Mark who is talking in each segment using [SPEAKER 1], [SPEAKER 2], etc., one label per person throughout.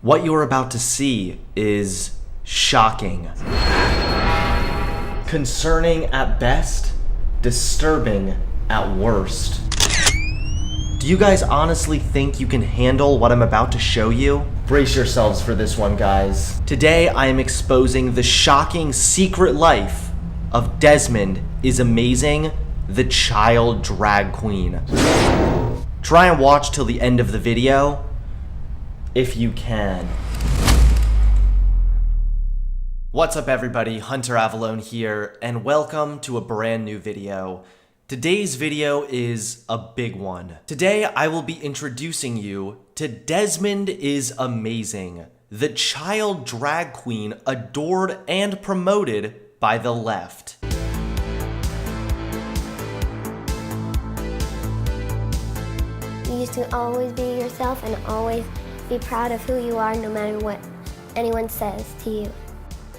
[SPEAKER 1] What you're about to see is shocking, concerning at best, disturbing at worst. Do you guys honestly think you can handle what I'm about to show you? Brace yourselves for this one, guys. Today, I am exposing the shocking secret life of Desmond is Amazing, the child drag queen. Try and watch till the end of the video, if you can. What's up, everybody? Hunter Avalone here, and welcome to a brand new video. Today's video is a big one. Today, I will be introducing you to Desmond is Amazing, the child drag queen adored and promoted by the left.
[SPEAKER 2] You used to always be yourself and always be proud of who you are no matter what anyone says to you.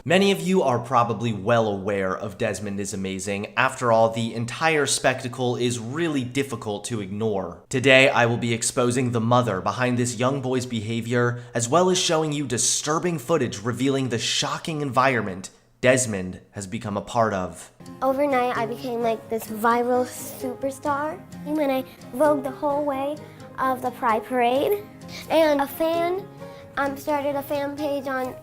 [SPEAKER 1] Many of you are probably well aware of Desmond is Amazing. After all, the entire spectacle is really difficult to ignore. Today, I will be exposing the mother behind this young boy's behavior, as well as showing you disturbing footage revealing the shocking environment Desmond has become a part of.
[SPEAKER 2] Overnight, I became like this viral superstar. When I vogued the whole way of the Pride Parade. And a fan started a fan page on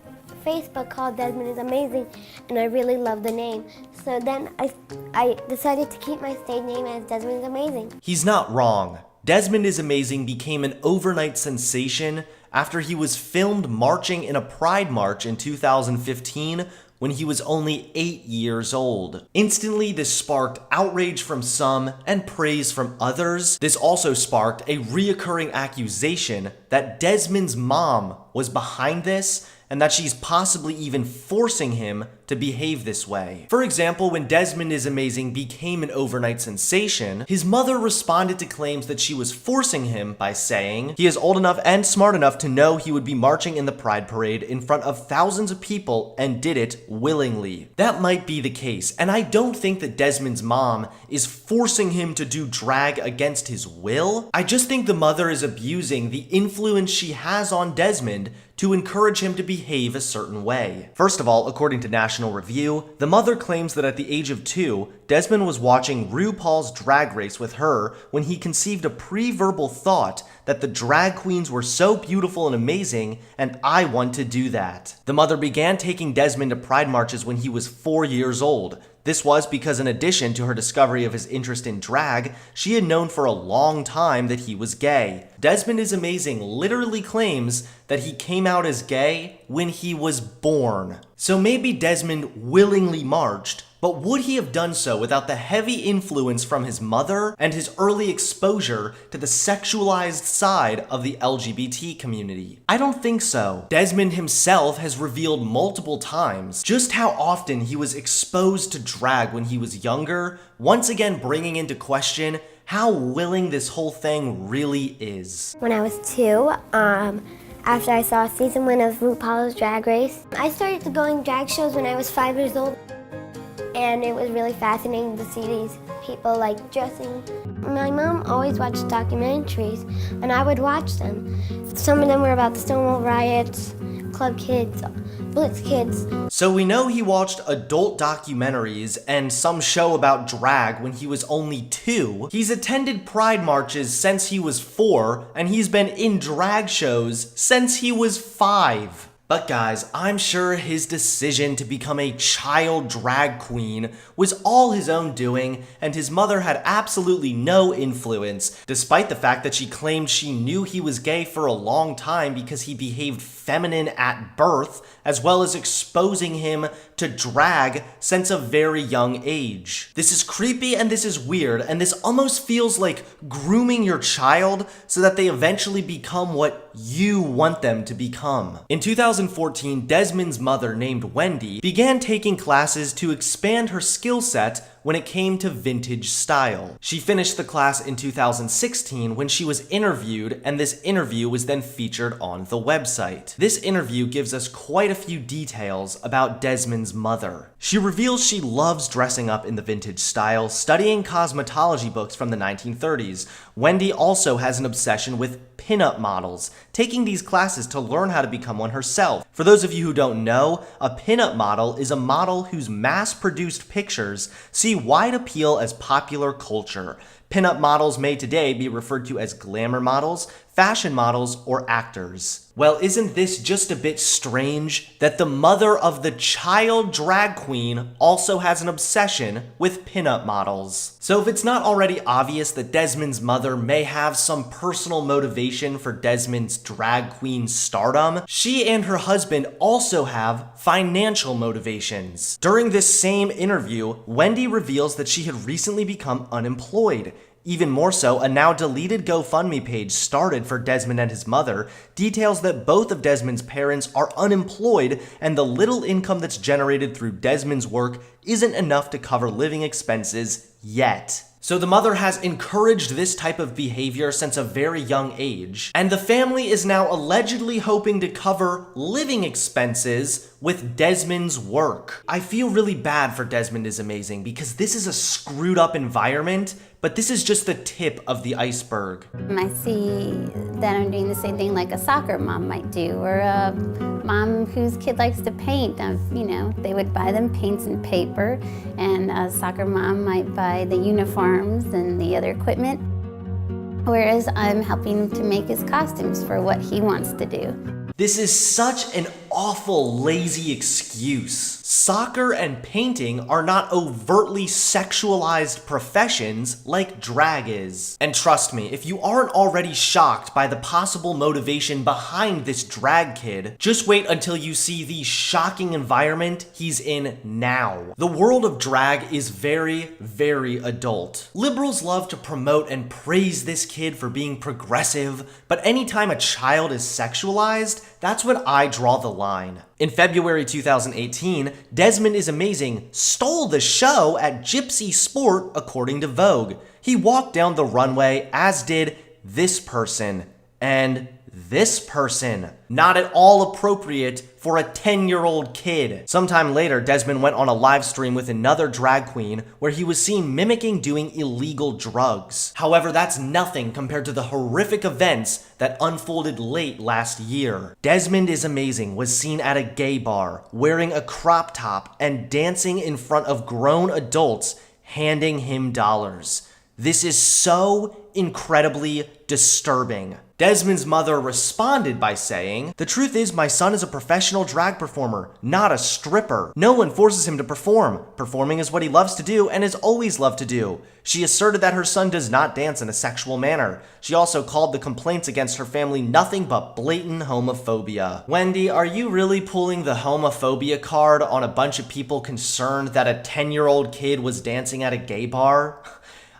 [SPEAKER 2] Facebook called Desmond is Amazing, and I really love the name. So then I decided to keep my stage name as Desmond is Amazing.
[SPEAKER 1] He's not wrong. Desmond is Amazing became an overnight sensation after he was filmed marching in a Pride March in 2015 when he was only 8 years old. Instantly, this sparked outrage from some and praise from others. This also sparked a reoccurring accusation that Desmond's mom was behind this and that she's possibly even forcing him to behave this way. For example, when Desmond is Amazing became an overnight sensation, his mother responded to claims that she was forcing him by saying, he is old enough and smart enough to know he would be marching in the Pride Parade in front of thousands of people and did it willingly. That might be the case, and I don't think that Desmond's mom is forcing him to do drag against his will. I just think the mother is abusing the influence she has on Desmond to encourage him to behave a certain way. First of all, according to National Review, the mother claims that at the age of 2, Desmond was watching RuPaul's Drag Race with her when he conceived a pre-verbal thought that the drag queens were so beautiful and amazing, and I want to do that. The mother began taking Desmond to pride marches when he was 4 years old. This was because in addition to her discovery of his interest in drag, she had known for a long time that he was gay. Desmond is Amazing literally claims that he came out as gay when he was born. So maybe Desmond willingly marched, but would he have done so without the heavy influence from his mother and his early exposure to the sexualized side of the LGBT community? I don't think so. Desmond himself has revealed multiple times just how often he was exposed to drag when he was younger, once again bringing into question how willing this whole thing really is.
[SPEAKER 2] When I was 2, after I saw season 1 of RuPaul's Drag Race, I started going drag shows when I was 5 years old. And it was really fascinating to see these people like dressing. My mom always watched documentaries, and I would watch them. Some of them were about the Stonewall riots, Club Kids, Blitz Kids.
[SPEAKER 1] So we know he watched adult documentaries and some show about drag when he was only 2. He's attended pride marches since he was 4, and he's been in drag shows since he was 5. But guys, I'm sure his decision to become a child drag queen was all his own doing, and his mother had absolutely no influence, despite the fact that she claimed she knew he was gay for a long time because he behaved feminine at birth, as well as exposing him to drag since a very young age. This is creepy and this is weird, and this almost feels like grooming your child so that they eventually become what you want them to become. In 2014, Desmond's mother, named Wendy, began taking classes to expand her skill set when it came to vintage style. She finished the class in 2016 when she was interviewed, and this interview was then featured on the website. This interview gives us quite a few details about Desmond's mother. She reveals she loves dressing up in the vintage style, studying cosmetology books from the 1930s. Wendy also has an obsession with pinup models, taking these classes to learn how to become one herself. For those of you who don't know, a pinup model is a model whose mass-produced pictures see wide appeal as popular culture. Pinup models may today be referred to as glamour models, fashion models, or actors. Well, isn't this just a bit strange that the mother of the child drag queen also has an obsession with pinup models? So if it's not already obvious that Desmond's mother may have some personal motivation for Desmond's drag queen stardom, she and her husband also have financial motivations. During this same interview, Wendy reveals that she had recently become unemployed. Even more so, a now deleted GoFundMe page started for Desmond and his mother details that both of Desmond's parents are unemployed and the little income that's generated through Desmond's work isn't enough to cover living expenses yet. So the mother has encouraged this type of behavior since a very young age, and the family is now allegedly hoping to cover living expenses with Desmond's work. I feel really bad for Desmond is Amazing because this is a screwed up environment, but this is just the tip of the iceberg.
[SPEAKER 3] I see that I'm doing the same thing like a soccer mom might do, or a mom whose kid likes to paint. They would buy them paints and paper, and a soccer mom might buy the uniforms and the other equipment, whereas I'm helping to make his costumes for what he wants to do.
[SPEAKER 1] This is such an awful, lazy excuse. Soccer and painting are not overtly sexualized professions like drag is. And trust me, if you aren't already shocked by the possible motivation behind this drag kid, just wait until you see the shocking environment he's in now. The world of drag is very, very adult. Liberals love to promote and praise this kid for being progressive, but anytime a child is sexualized, that's when I draw the line. In February 2018, Desmond is Amazing stole the show at Gypsy Sport, according to Vogue. He walked down the runway, as did this person and this person. Not at all appropriate for a 10-year-old kid. Sometime later, Desmond went on a live stream with another drag queen where he was seen mimicking doing illegal drugs. However, that's nothing compared to the horrific events that unfolded late last year. Desmond is Amazing was seen at a gay bar, wearing a crop top and dancing in front of grown adults, handing him dollars. This is so incredibly disturbing. Desmond's mother responded by saying, "The truth is my son is a professional drag performer, not a stripper. No one forces him to perform. Performing is what he loves to do and has always loved to do." She asserted that her son does not dance in a sexual manner. She also called the complaints against her family nothing but blatant homophobia. Wendy, are you really pulling the homophobia card on a bunch of people concerned that a 10-year-old kid was dancing at a gay bar?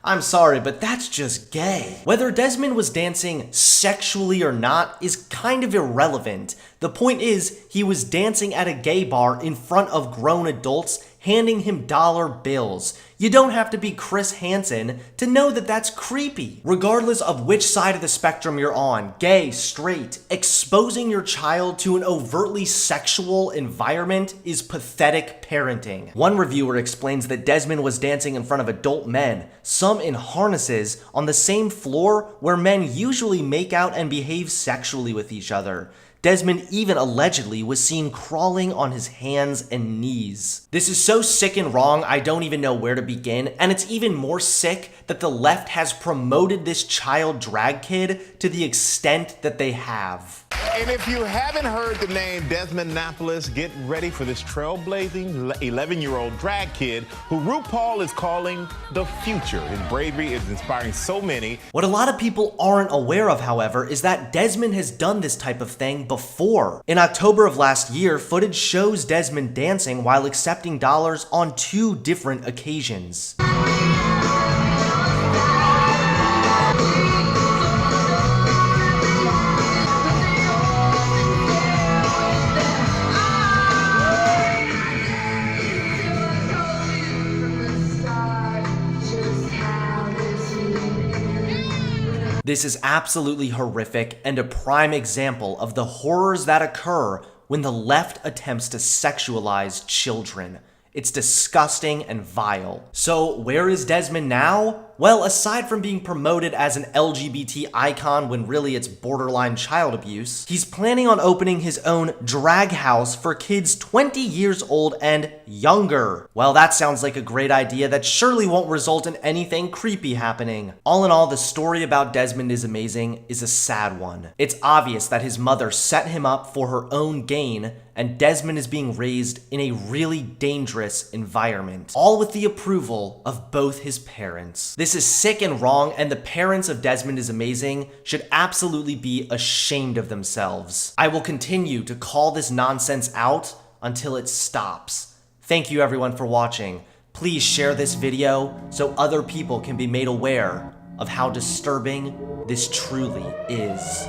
[SPEAKER 1] I'm sorry, but that's just gay. Whether Desmond was dancing sexually or not is kind of irrelevant. The point is, he was dancing at a gay bar in front of grown adults, handing him dollar bills. You don't have to be Chris Hansen to know that that's creepy. Regardless of which side of the spectrum you're on, gay, straight, exposing your child to an overtly sexual environment is pathetic parenting. One reviewer explains that Desmond was dancing in front of adult men, some in harnesses, on the same floor where men usually make out and behave sexually with each other. Desmond even allegedly was seen crawling on his hands and knees. This is so sick and wrong, I don't even know where to begin, and it's even more sick that the left has promoted this child drag kid to the extent that they have.
[SPEAKER 4] And if you haven't heard the name Desmond Napolis, get ready for this trailblazing 11-year-old drag kid who RuPaul is calling the future. His bravery is inspiring so many.
[SPEAKER 1] What a lot of people aren't aware of, however, is that Desmond has done this type of thing before. In October of last year, footage shows Desmond dancing while accepting dollars on 2 different occasions. This is absolutely horrific and a prime example of the horrors that occur when the left attempts to sexualize children. It's disgusting and vile. So where is Desmond now? Well, aside from being promoted as an LGBT icon when really it's borderline child abuse, he's planning on opening his own drag house for kids 20 years old and younger. Well, that sounds like a great idea that surely won't result in anything creepy happening. All in all, the story about Desmond is amazing is a sad one. It's obvious that his mother set him up for her own gain, and Desmond is being raised in a really dangerous environment, all with the approval of both his parents. This is sick and wrong, and the parents of Desmond is amazing should absolutely be ashamed of themselves. I will continue to call this nonsense out until it stops. Thank you everyone for watching. Please share this video so other people can be made aware of how disturbing this truly is.